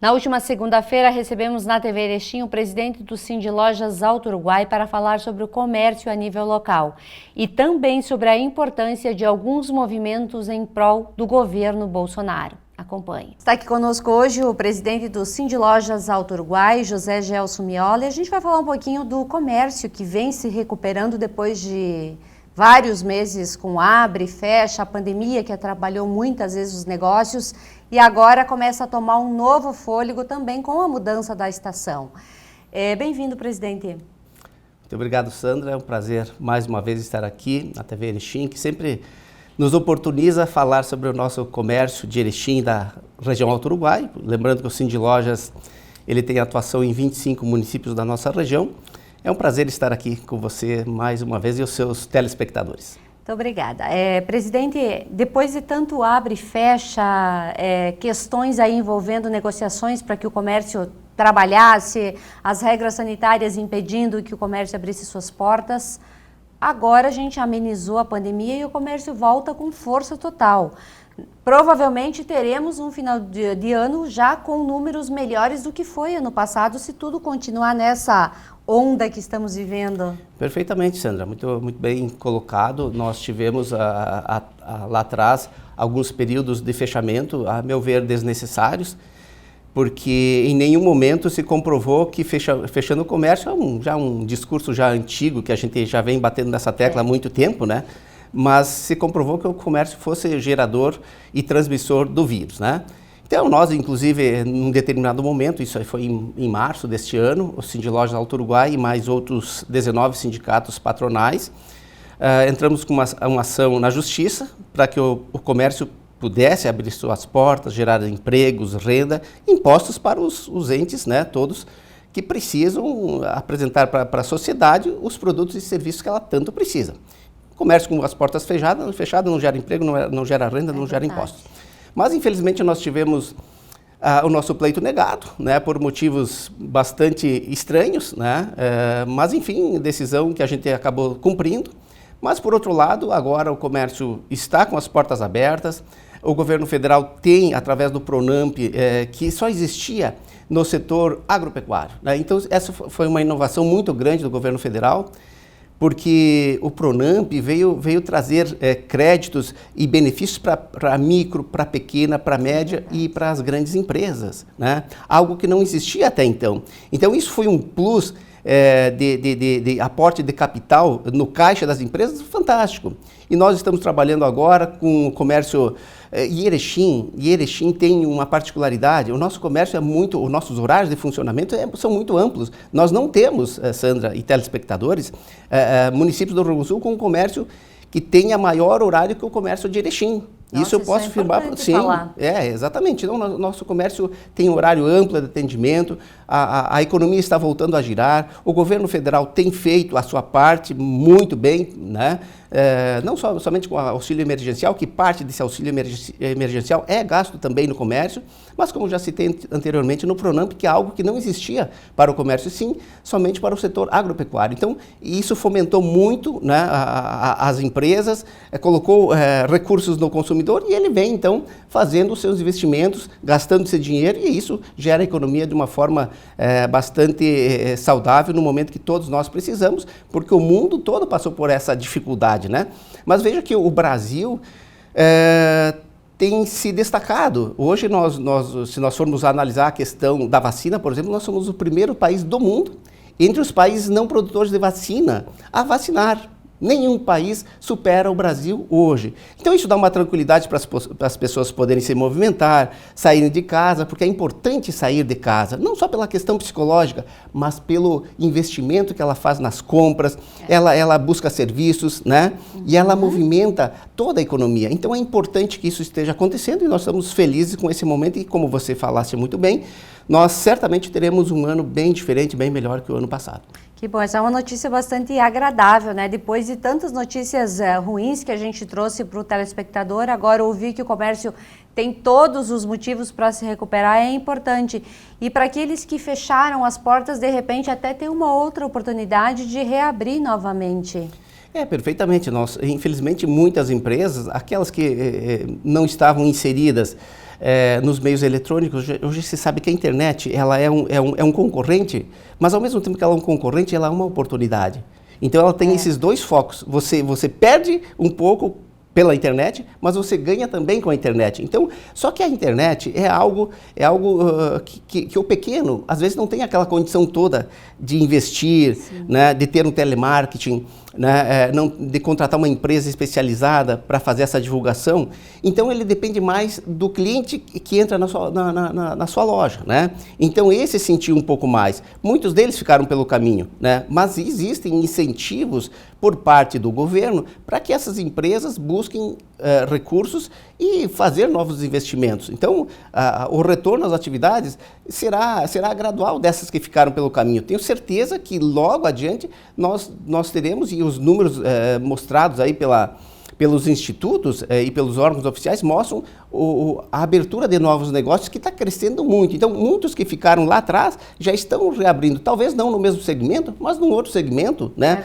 Na última segunda-feira, recebemos na TV Erechim o presidente do Sindlojas Alto Uruguai para falar sobre o comércio a nível local e também sobre a importância de alguns movimentos em prol do governo Bolsonaro. Acompanhe. Está aqui conosco hoje o presidente do Sindlojas Alto Uruguai, José Gelson Mioli. A gente vai falar um pouquinho do comércio que vem se recuperando depois de vários meses com abre e fecha, a pandemia que atrapalhou muitas vezes os negócios e agora começa a tomar um novo fôlego também com a mudança da estação. Bem-vindo, presidente. Muito obrigado, Sandra. É um prazer mais uma vez estar aqui na TV Erechim, que sempre nos oportuniza falar sobre o nosso comércio de Erechim da região Alto Uruguai. Lembrando que o Sindlojas ele tem atuação em 25 municípios da nossa região. É um prazer estar aqui com você mais uma vez e os seus telespectadores. Muito obrigada. Presidente, depois de tanto abre e fecha, questões aí envolvendo negociações para que o comércio trabalhasse, as regras sanitárias impedindo que o comércio abrisse suas portas, agora a gente amenizou a pandemia e o comércio volta com força total. Provavelmente teremos um final de ano já com números melhores do que foi ano passado, se tudo continuar nessa onda que estamos vivendo. Perfeitamente, Sandra. Muito bem colocado. Nós tivemos lá atrás alguns períodos de fechamento, a meu ver, desnecessários, porque em nenhum momento se comprovou que fechando o comércio é um discurso já antigo, que a gente já vem batendo nessa tecla há muito tempo, né? Mas se comprovou que o comércio fosse gerador e transmissor do vírus, né? Então, nós, inclusive, num determinado momento, isso foi em março deste ano, o Sindlojas Alto Uruguai e mais outros 19 sindicatos patronais, entramos com uma ação na Justiça para que o comércio pudesse abrir suas portas, gerar empregos, renda, impostos para os entes, né, todos, que precisam apresentar para a sociedade os produtos e serviços que ela tanto precisa. O comércio com as portas fechadas não gera emprego, não gera renda, não gera impostos. Mas, infelizmente, nós tivemos o nosso pleito negado, né, por motivos bastante estranhos, né, mas, enfim, decisão que a gente acabou cumprindo. Mas, por outro lado, agora o comércio está com as portas abertas, o governo federal tem, através do PRONAMP, que só existia no setor agropecuário, né? Então, essa foi uma inovação muito grande do governo federal, porque o PRONAMP veio trazer créditos e benefícios para micro, para pequena, para média e para as grandes empresas, né? Algo que não existia até então. Então, isso foi um plus de aporte de capital no caixa das empresas fantástico. E nós estamos trabalhando agora com o comércio e Erechim tem uma particularidade, o nosso comércio os nossos horários de funcionamento são muito amplos. Nós não temos, Sandra e telespectadores, municípios do Rio Grande do Sul com um comércio que tenha maior horário que o comércio de Erechim. Nossa, isso eu posso afirmar, sim, exatamente. Então, nosso comércio tem um horário amplo de atendimento, a economia está voltando a girar, o governo federal tem feito a sua parte muito bem, né? Não somente com o auxílio emergencial, que parte desse auxílio emergencial é gasto também no comércio, mas como já citei anteriormente, no PRONAMP, que é algo que não existia para o comércio, sim, somente para o setor agropecuário. Então, isso fomentou muito, né, as empresas, colocou recursos no consumidor e ele vem, então, fazendo os seus investimentos, gastando esse dinheiro e isso gera a economia de uma forma bastante saudável no momento que todos nós precisamos, porque o mundo todo passou por essa dificuldade, né? Mas veja que o Brasil tem se destacado. Hoje, se nós formos analisar a questão da vacina, por exemplo, nós somos o primeiro país do mundo, entre os países não produtores de vacina, a vacinar. Nenhum país supera o Brasil hoje. Então isso dá uma tranquilidade para as pessoas poderem se movimentar, saírem de casa, porque é importante sair de casa, não só pela questão psicológica, mas pelo investimento que ela faz nas compras, ela busca serviços, né? E ela movimenta toda a economia. Então é importante que isso esteja acontecendo e nós estamos felizes com esse momento e, como você falasse muito bem, nós certamente teremos um ano bem diferente, bem melhor que o ano passado. Que bom, essa é uma notícia bastante agradável, né? Depois de tantas notícias ruins que a gente trouxe para o telespectador, agora ouvir que o comércio tem todos os motivos para se recuperar é importante. E para aqueles que fecharam as portas, de repente até tem uma outra oportunidade de reabrir novamente. Perfeitamente. Infelizmente, muitas empresas, aquelas que não estavam inseridas nos meios eletrônicos, hoje se sabe que a internet ela é um concorrente, mas ao mesmo tempo que ela é um concorrente, ela é uma oportunidade. Então ela tem esses dois focos. Você perde um pouco pela internet, mas você ganha também com a internet. Então, só que a internet é algo que o pequeno, às vezes, não tem aquela condição toda de investir, né, de ter um telemarketing, né, de contratar uma empresa especializada para fazer essa divulgação. Então, ele depende mais do cliente que entra na sua loja, né? Então, esse sentiu um pouco mais. Muitos deles ficaram pelo caminho, né? Mas existem incentivos por parte do governo para que essas empresas busquem recursos e fazer novos investimentos. Então, o retorno às atividades será gradual dessas que ficaram pelo caminho. Tenho certeza que logo adiante nós teremos, e os números mostrados aí pelos institutos e pelos órgãos oficiais mostram a abertura de novos negócios que está crescendo muito. Então, muitos que ficaram lá atrás já estão reabrindo, talvez não no mesmo segmento, mas num outro segmento, né?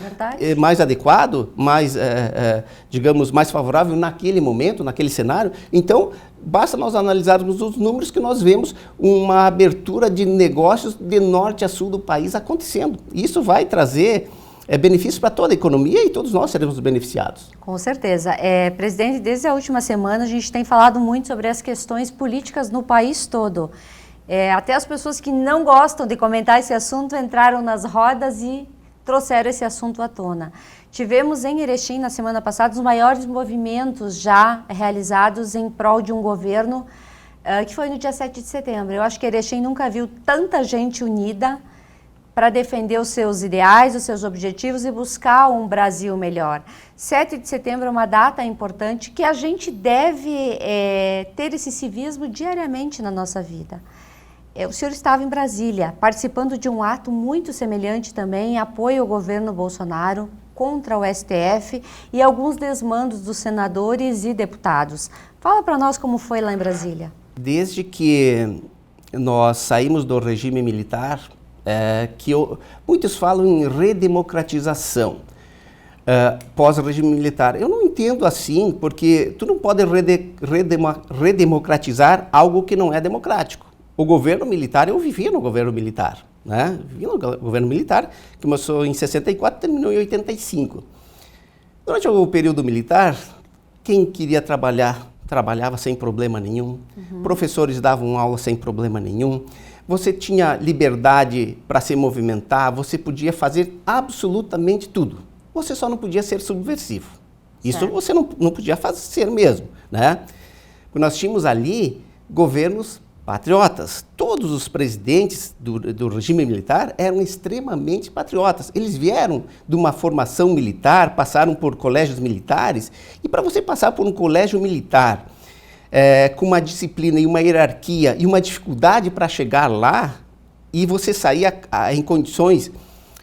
Mais adequado, digamos, mais favorável naquele momento, naquele cenário. Então, basta nós analisarmos os números que nós vemos uma abertura de negócios de norte a sul do país acontecendo. Isso vai trazer benefício para toda a economia e todos nós seremos beneficiados. Com certeza. Presidente, desde a última semana a gente tem falado muito sobre as questões políticas no país todo. Até as pessoas que não gostam de comentar esse assunto entraram nas rodas e trouxeram esse assunto à tona. Tivemos em Erechim, na semana passada, os maiores movimentos já realizados em prol de um governo, que foi no dia 7 de setembro. Eu acho que Erechim nunca viu tanta gente unida para defender os seus ideais, os seus objetivos e buscar um Brasil melhor. 7 de setembro é uma data importante que a gente deve ter esse civismo diariamente na nossa vida. O senhor estava em Brasília, participando de um ato muito semelhante também, em apoio ao governo Bolsonaro, contra o STF e alguns desmandos dos senadores e deputados. Fala para nós como foi lá em Brasília. Desde que nós saímos do regime militar, muitos falam em redemocratização pós-regime militar. Eu não entendo assim, porque tu não pode redemocratizar algo que não é democrático. O governo militar, eu vivia no governo militar, né? Vivia no governo militar, que começou em 64 e terminou em 85. Durante o período militar, quem queria trabalhava sem problema nenhum. Professores davam aula sem problema nenhum. Você tinha liberdade para se movimentar, você podia fazer absolutamente tudo. Você só não podia ser subversivo. Isso você não podia fazer mesmo, né? Nós tínhamos ali governos patriotas. Todos os presidentes do regime militar eram extremamente patriotas. Eles vieram de uma formação militar, passaram por colégios militares, e para você passar por um colégio militar com uma disciplina e uma hierarquia e uma dificuldade para chegar lá, e você sair em condições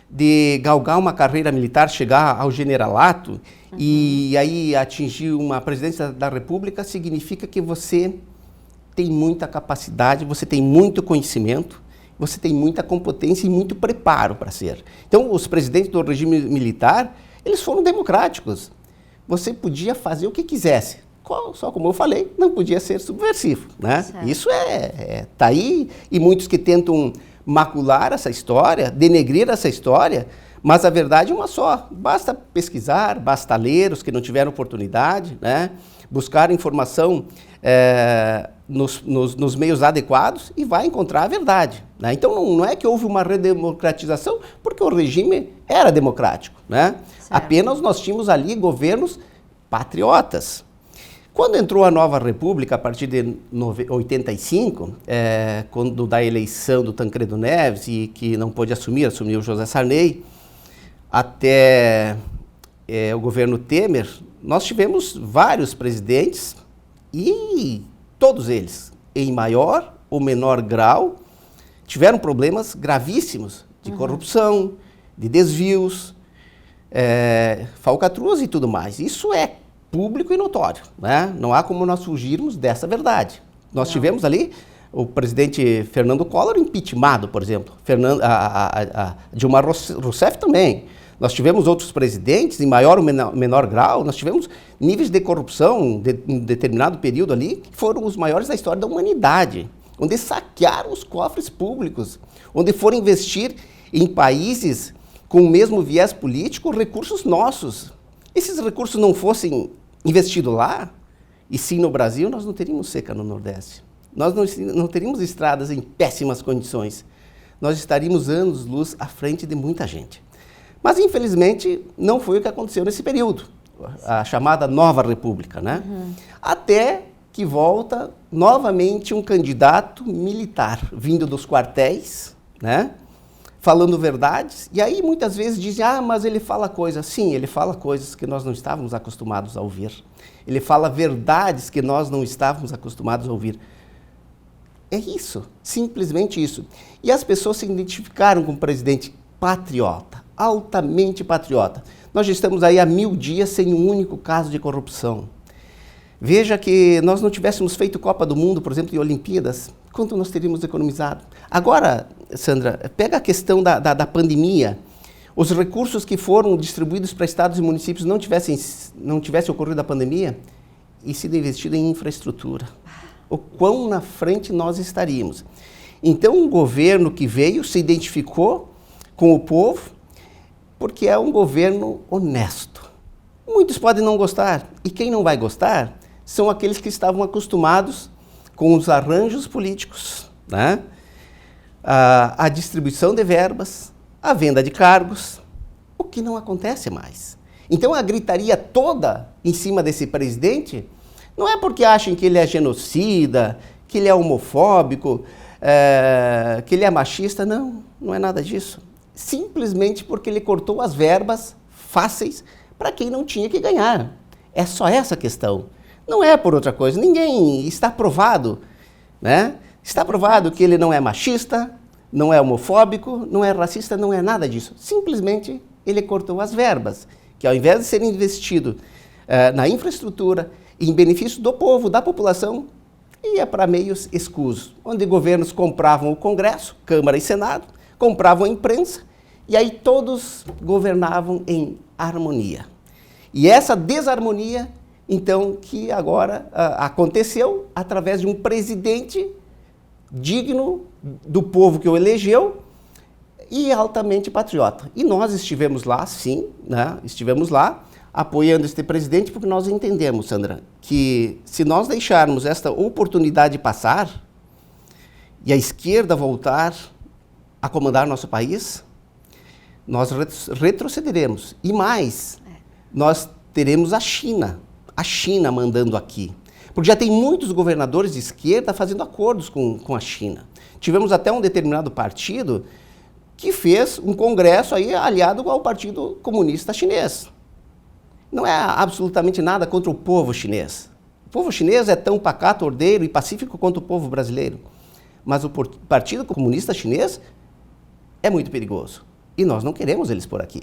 de galgar uma carreira militar, chegar ao generalato e aí atingir uma presidência da República, significa que você tem muita capacidade, você tem muito conhecimento, você tem muita competência e muito preparo para ser. Então, os presidentes do regime militar, eles foram democráticos. Você podia fazer o que quisesse. Só como eu falei, não podia ser subversivo, né? Isso tá aí, e muitos que tentam macular essa história, denegrir essa história, mas a verdade é uma só. Basta pesquisar, basta ler, os que não tiveram oportunidade, né? Buscar informação nos meios adequados e vai encontrar a verdade, né? Então não é que houve uma redemocratização, porque o regime era democrático, né? Apenas nós tínhamos ali governos patriotas. Quando entrou a nova república, a partir de 85, quando da eleição do Tancredo Neves, e que não pôde assumiu o José Sarney, até o governo Temer, nós tivemos vários presidentes e todos eles, em maior ou menor grau, tiveram problemas gravíssimos de corrupção, de desvios, falcatruas e tudo mais. Isso é público e notório, né? Não há como nós fugirmos dessa verdade. Nós tivemos ali o presidente Fernando Collor impeachmentado, por exemplo, Dilma Rousseff também. Nós tivemos outros presidentes, em maior ou menor grau, nós tivemos níveis de corrupção em um determinado período ali, que foram os maiores da história da humanidade, onde saquearam os cofres públicos, onde foram investir em países com o mesmo viés político recursos nossos. E se esses recursos não fossem investidos lá, e sim no Brasil, nós não teríamos seca no Nordeste. Nós não teríamos estradas em péssimas condições. Nós estaríamos anos-luz à frente de muita gente. Mas, infelizmente, não foi o que aconteceu nesse período, a chamada Nova República, né? Até que volta novamente um candidato militar, vindo dos quartéis, né? Falando verdades, e aí muitas vezes dizem, mas ele fala coisas. Sim, ele fala coisas que nós não estávamos acostumados a ouvir. Ele fala verdades que nós não estávamos acostumados a ouvir. É isso, simplesmente isso. E as pessoas se identificaram com um presidente patriota, altamente patriota. Nós já estamos aí há 1000 dias sem um único caso de corrupção. Veja que nós não tivéssemos feito Copa do Mundo, por exemplo, e Olimpíadas, quanto nós teríamos economizado? Agora, Sandra, pega a questão da pandemia. Os recursos que foram distribuídos para estados e municípios não tivesse ocorrido a pandemia e sido investido em infraestrutura. O quão na frente nós estaríamos. Então, um governo que veio, se identificou com o povo, porque é um governo honesto. Muitos podem não gostar, e quem não vai gostar são aqueles que estavam acostumados com os arranjos políticos, né? A distribuição de verbas, a venda de cargos, o que não acontece mais. Então, a gritaria toda em cima desse presidente não é porque achem que ele é genocida, que ele é homofóbico, que ele é machista, não é nada disso. Simplesmente porque ele cortou as verbas fáceis para quem não tinha que ganhar. É só essa questão. Não é por outra coisa. Ninguém está provado, né? Está provado que ele não é machista, não é homofóbico, não é racista, não é nada disso. Simplesmente ele cortou as verbas, que ao invés de serem investido na infraestrutura, em benefício do povo, da população, ia para meios escusos, onde governos compravam o Congresso, Câmara e Senado, compravam a imprensa, e aí todos governavam em harmonia. E essa desarmonia, então, que agora aconteceu através de um presidente digno do povo que o elegeu e altamente patriota. E nós estivemos lá, sim, né? Estivemos lá, apoiando este presidente, porque nós entendemos, Sandra, que se nós deixarmos esta oportunidade passar e a esquerda voltar a comandar nosso país, nós retrocederemos. E mais, nós teremos a China mandando aqui. Porque já tem muitos governadores de esquerda fazendo acordos com a China. Tivemos até um determinado partido que fez um congresso aí aliado ao Partido Comunista Chinês. Não é absolutamente nada contra o povo chinês. O povo chinês é tão pacato, ordeiro e pacífico quanto o povo brasileiro. Mas o Partido Comunista Chinês é muito perigoso. E nós não queremos eles por aqui.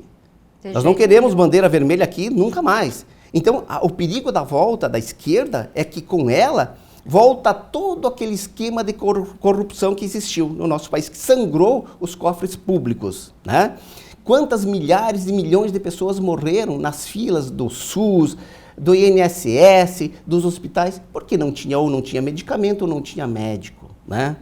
Nós não queremos bandeira vermelha aqui nunca mais. Então, o perigo da volta da esquerda é que com ela volta todo aquele esquema de corrupção que existiu no nosso país, que sangrou os cofres públicos, né? Quantas milhares e milhões de pessoas morreram nas filas do SUS, do INSS, dos hospitais, porque não tinha medicamento ou não tinha médico, né?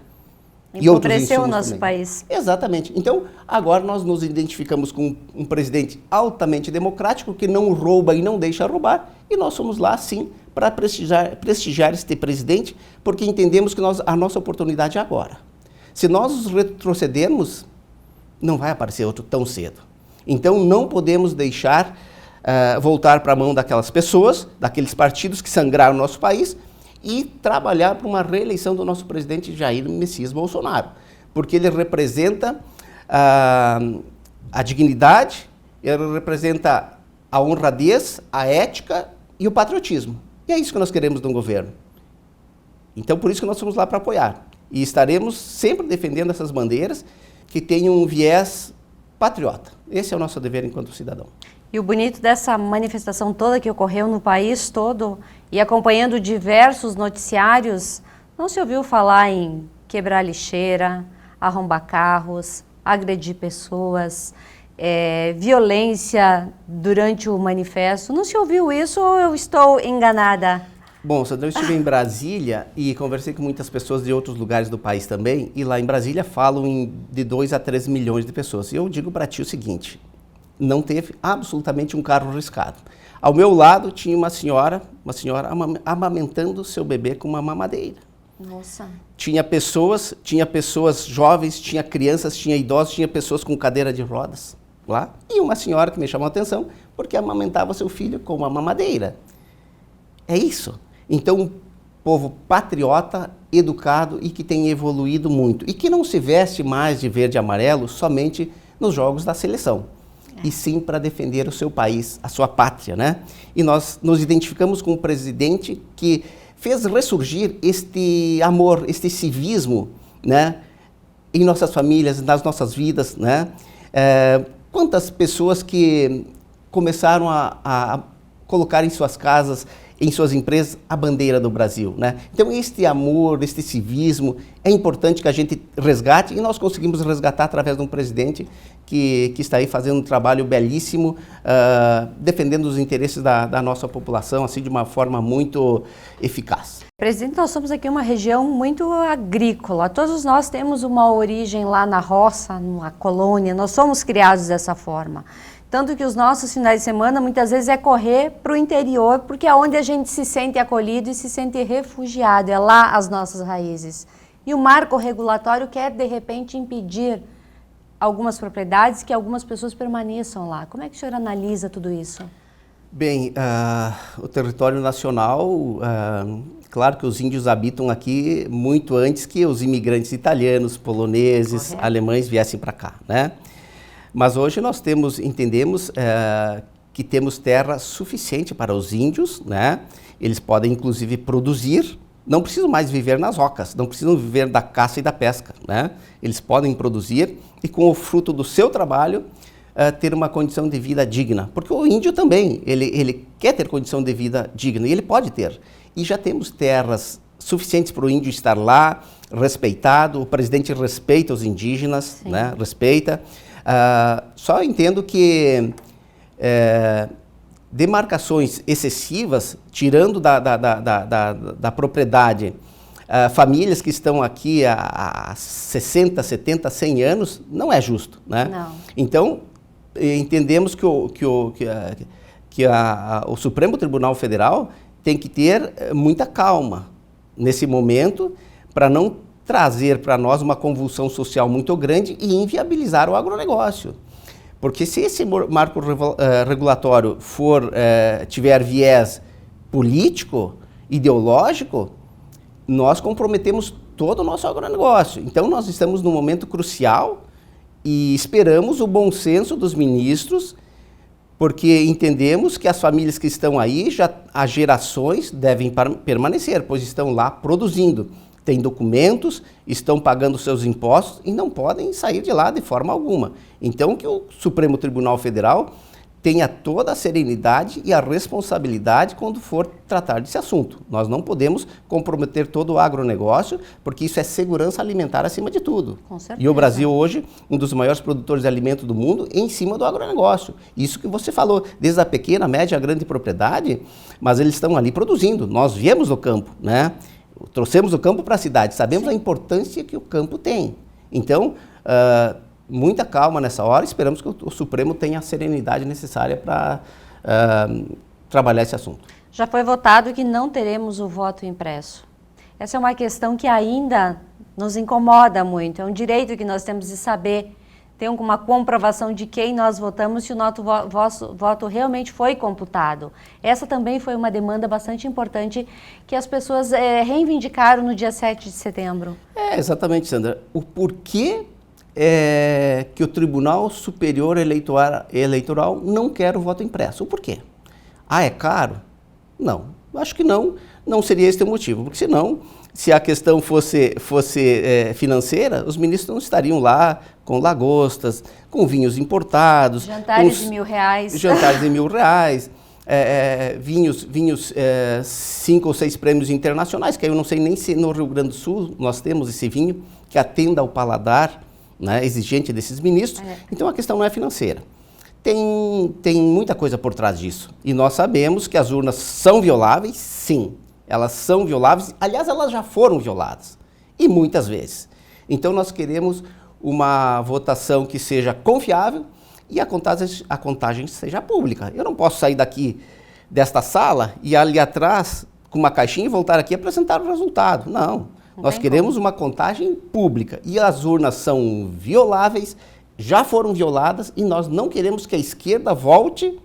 Empobreceu o nosso país. Exatamente. Então, agora nós nos identificamos com um presidente altamente democrático, que não rouba e não deixa roubar, e nós somos lá, sim, para prestigiar este presidente, porque entendemos que a nossa oportunidade é agora. Se nós retrocedermos, não vai aparecer outro tão cedo. Então, não podemos deixar voltar para a mão daquelas pessoas, daqueles partidos que sangraram o nosso país, e trabalhar para uma reeleição do nosso presidente Jair Messias Bolsonaro, porque ele representa a dignidade, ele representa a honradez, a ética e o patriotismo. E é isso que nós queremos de um governo. Então, por isso que nós somos lá para apoiar. E estaremos sempre defendendo essas bandeiras que tenham um viés patriota. Esse é o nosso dever enquanto cidadão. E o bonito dessa manifestação toda que ocorreu no país todo e acompanhando diversos noticiários, não se ouviu falar em quebrar lixeira, arrombar carros, agredir pessoas, violência durante o manifesto. Não se ouviu isso ou eu estou enganada? Bom, Sandra, eu estive em Brasília e conversei com muitas pessoas de outros lugares do país também, e lá em Brasília falam de 2 a 3 milhões de pessoas. E eu digo para ti o seguinte, não teve absolutamente um carro riscado. Ao meu lado tinha uma senhora amamentando seu bebê com uma mamadeira. Nossa. Tinha pessoas jovens, tinha crianças, tinha idosos, tinha pessoas com cadeira de rodas lá. E uma senhora que me chamou a atenção porque amamentava seu filho com uma mamadeira. É isso. Então, um povo patriota, educado e que tem evoluído muito. E que não se veste mais de verde e amarelo somente nos jogos da seleção. E sim para defender o seu país, a sua pátria, né? E nós nos identificamos com um presidente que fez ressurgir este amor, este civismo, né? Em nossas famílias, nas nossas vidas, né? Quantas pessoas que começaram a colocar em suas casas, em suas empresas, a bandeira do Brasil, né? Então, este amor, este civismo, é importante que a gente resgate, e nós conseguimos resgatar através de um presidente que está aí fazendo um trabalho belíssimo, defendendo os interesses da nossa população, assim, de uma forma muito eficaz. Presidente, nós somos aqui uma região muito agrícola. Todos nós temos uma origem lá na roça, numa colônia, nós somos criados dessa forma. Tanto que os nossos finais de semana, muitas vezes, é correr para o interior, porque é onde a gente se sente acolhido e se sente refugiado, é lá as nossas raízes. E o marco regulatório quer, de repente, impedir algumas propriedades que algumas pessoas permaneçam lá. Como é que o senhor analisa tudo isso? Bem, o território nacional, claro que os índios habitam aqui muito antes que os imigrantes italianos, poloneses, correto, alemães viessem para cá, né? Mas hoje nós entendemos que temos terra suficiente para os índios, né? Eles podem inclusive produzir, não precisam mais viver nas rocas, não precisam viver da caça e da pesca, né? Eles podem produzir e com o fruto do seu trabalho ter uma condição de vida digna. Porque o índio também, ele quer ter condição de vida digna e ele pode ter. E já temos terras suficientes para o índio estar lá, respeitado, o presidente respeita os indígenas, né? Respeita. Só entendo que demarcações excessivas, tirando da propriedade famílias que estão aqui há 60, 70, 100 anos, não é justo, né? Não. Então, entendemos que o Supremo Tribunal Federal tem que ter muita calma nesse momento para não trazer para nós uma convulsão social muito grande e inviabilizar o agronegócio. Porque se esse marco regulatório tiver viés político, ideológico, nós comprometemos todo o nosso agronegócio. Então, nós estamos num momento crucial e esperamos o bom senso dos ministros, porque entendemos que as famílias que estão aí, já há gerações, devem permanecer, pois estão lá produzindo. Têm documentos, estão pagando seus impostos e não podem sair de lá de forma alguma. Então, que o Supremo Tribunal Federal tenha toda a serenidade e a responsabilidade quando for tratar desse assunto. Nós não podemos comprometer todo o agronegócio, porque isso é segurança alimentar acima de tudo. Com certeza. E o Brasil hoje, um dos maiores produtores de alimento do mundo, em cima do agronegócio. Isso que você falou, desde a pequena, média, a grande propriedade, mas eles estão ali produzindo. Nós viemos do campo, né? Trouxemos o campo para a cidade, sabemos a importância que o campo tem. Então, muita calma nessa hora, esperamos que o Supremo tenha a serenidade necessária para trabalhar esse assunto. Já foi votado que não teremos o voto impresso. Essa é uma questão que ainda nos incomoda muito, é um direito que nós temos de saber, ter uma comprovação de quem nós votamos, se o nosso voto realmente foi computado. Essa também foi uma demanda bastante importante que as pessoas reivindicaram no dia 7 de setembro. Exatamente, Sandra. O porquê que o Tribunal Superior Eleitoral não quer o voto impresso? O porquê? É caro? Não, acho que não seria esse o motivo, porque senão, se a questão fosse financeira, os ministros não estariam lá com lagostas, com vinhos importados. Jantares de R$1.000. Jantares de R$1.000, vinhos 5 ou 6 prêmios internacionais, que eu não sei nem se no Rio Grande do Sul nós temos esse vinho, que atenda ao paladar né, exigente desses ministros. Então a questão não é financeira. Tem muita coisa por trás disso. E nós sabemos que as urnas são violáveis, sim. Elas são violáveis, aliás, elas já foram violadas. E muitas vezes. Então nós queremos uma votação que seja confiável e a contagem seja pública. Eu não posso sair desta sala e ali atrás com uma caixinha e voltar aqui e apresentar o resultado. Não. Nós queremos uma contagem pública. E as urnas são violáveis, já foram violadas e nós não queremos que a esquerda volte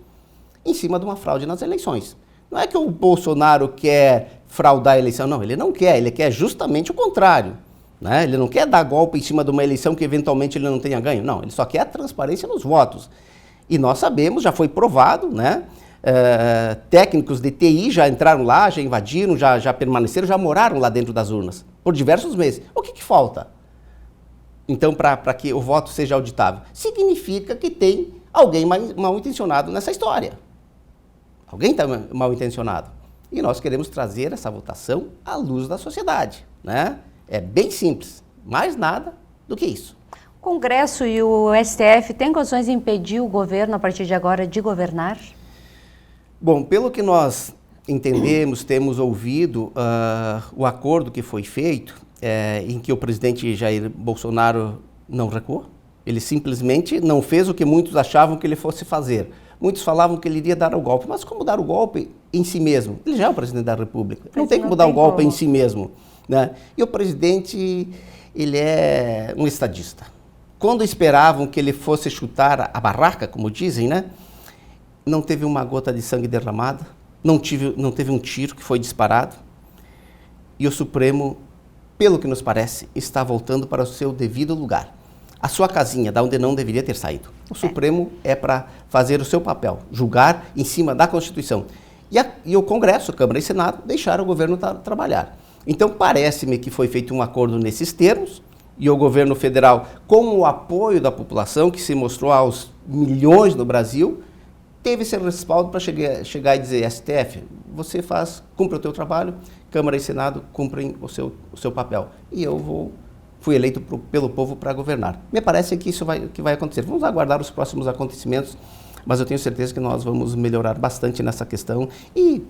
em cima de uma fraude nas eleições. Não é que o Bolsonaro quer fraudar a eleição, não. Ele não quer, ele quer justamente o contrário. Né? Ele não quer dar golpe em cima de uma eleição que eventualmente ele não tenha ganho. Não, ele só quer a transparência nos votos. E nós sabemos, já foi provado, né? Técnicos de TI já entraram lá, já invadiram, já permaneceram, já moraram lá dentro das urnas por diversos meses. O que falta? Então, para que o voto seja auditável? Significa que tem alguém mal intencionado nessa história. Alguém está mal intencionado. E nós queremos trazer essa votação à luz da sociedade, né? É bem simples, mais nada do que isso. O Congresso e o STF têm condições de impedir o governo, a partir de agora, de governar? Bom, pelo que nós entendemos, temos ouvido o acordo que foi feito, em que o presidente Jair Bolsonaro não recuou. Ele simplesmente não fez o que muitos achavam que ele fosse fazer. Muitos falavam que ele iria dar o golpe, mas como dar o golpe em si mesmo? Ele já é o presidente da República, não tem como dar o golpe em si mesmo. Né? E o presidente, ele é um estadista. Quando esperavam que ele fosse chutar a barraca, como dizem, né? Não teve uma gota de sangue derramada, não teve um tiro que foi disparado. E o Supremo, pelo que nos parece, está voltando para o seu devido lugar. A sua casinha, da onde não deveria ter saído. O Supremo é para fazer o seu papel, julgar em cima da Constituição. E o Congresso, Câmara e Senado, deixaram o governo trabalhar. Então, parece-me que foi feito um acordo nesses termos, e o governo federal, com o apoio da população, que se mostrou aos milhões no Brasil, teve esse respaldo para chegar e dizer, STF, você cumpre o teu trabalho, Câmara e Senado cumprem o seu papel. E eu fui eleito pelo povo para governar. Me parece que isso vai acontecer. Vamos aguardar os próximos acontecimentos, mas eu tenho certeza que nós vamos melhorar bastante nessa questão e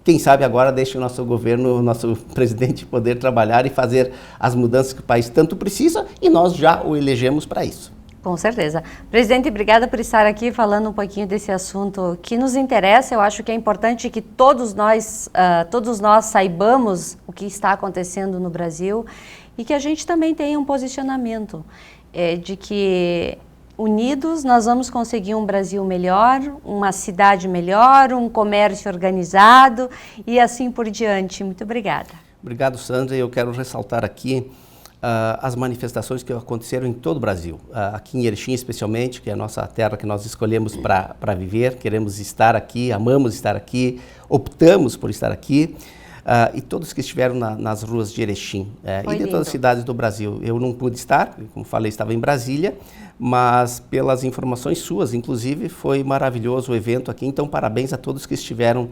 quem sabe agora deixe o nosso governo, o nosso presidente poder trabalhar e fazer as mudanças que o país tanto precisa e nós já o elegemos para isso. Com certeza. Presidente, obrigada por estar aqui falando um pouquinho desse assunto que nos interessa. Eu acho que é importante que todos nós saibamos o que está acontecendo no Brasil e que a gente também tenha um posicionamento de que unidos nós vamos conseguir um Brasil melhor, uma cidade melhor, um comércio organizado e assim por diante. Muito obrigada. Obrigado, Sandra. Eu quero ressaltar aqui as manifestações que aconteceram em todo o Brasil, aqui em Erechim especialmente, que é a nossa terra que nós escolhemos para viver, queremos estar aqui, amamos estar aqui, optamos por estar aqui, e todos que estiveram nas ruas de Erechim e de todas as cidades do Brasil. Eu não pude estar, como falei, estava em Brasília, mas pelas informações suas, inclusive, foi maravilhoso o evento aqui, então parabéns a todos que estiveram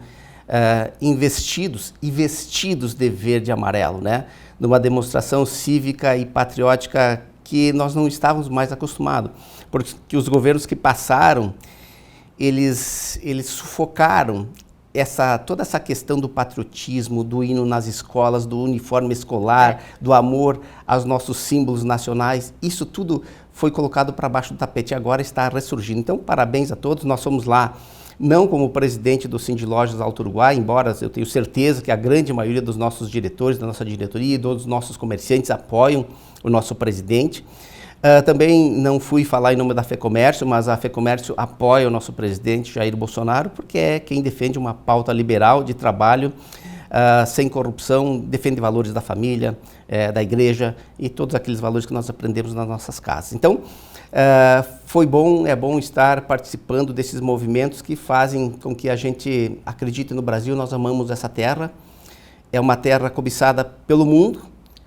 investidos e vestidos de verde e amarelo, né? Numa demonstração cívica e patriótica que nós não estávamos mais acostumados, porque os governos que passaram, eles sufocaram toda essa questão do patriotismo, do hino nas escolas, do uniforme escolar, do amor aos nossos símbolos nacionais. Isso tudo foi colocado para baixo do tapete e agora está ressurgindo. Então, parabéns a todos. Nós somos lá, não como presidente do Sindlojas Alto Uruguai, embora eu tenho certeza que a grande maioria dos nossos diretores, da nossa diretoria e dos nossos comerciantes apoiam o nosso presidente. Também não fui falar em nome da FEComércio, mas a FEComércio apoia o nosso presidente Jair Bolsonaro, porque é quem defende uma pauta liberal de trabalho, sem corrupção, defende valores da família, da igreja e todos aqueles valores que nós aprendemos nas nossas casas. Então, é bom estar participando desses movimentos que fazem com que a gente acredite no Brasil. Nós amamos essa terra, é uma terra cobiçada pelo mundo,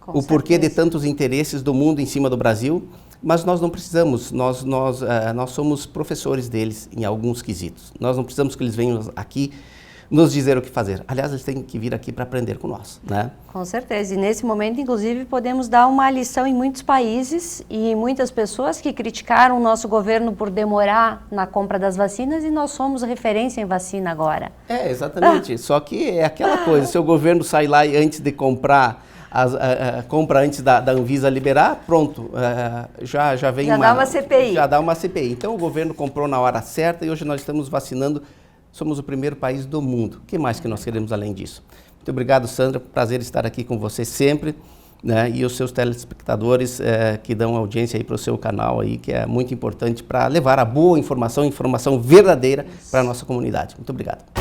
o porquê de tantos interesses do mundo em cima do Brasil, mas nós não precisamos, nós somos professores deles em alguns quesitos. Nós não precisamos que eles venham aqui nos dizer o que fazer. Aliás, eles têm que vir aqui para aprender com nós, né? Com certeza. E nesse momento, inclusive, podemos dar uma lição em muitos países e muitas pessoas que criticaram o nosso governo por demorar na compra das vacinas, e nós somos referência em vacina agora. Exatamente. Só que é aquela coisa, se o governo sai lá e antes de comprar, compra antes da Anvisa liberar, pronto, já vem dá uma CPI. Já dá uma CPI. Então o governo comprou na hora certa e hoje nós estamos vacinando, somos o primeiro país do mundo. O que mais que nós queremos além disso? Muito obrigado, Sandra, prazer estar aqui com você sempre, né? E os seus telespectadores que dão audiência aí para o seu canal aí, que é muito importante para levar a boa informação, informação verdadeira para a nossa comunidade. Muito obrigado.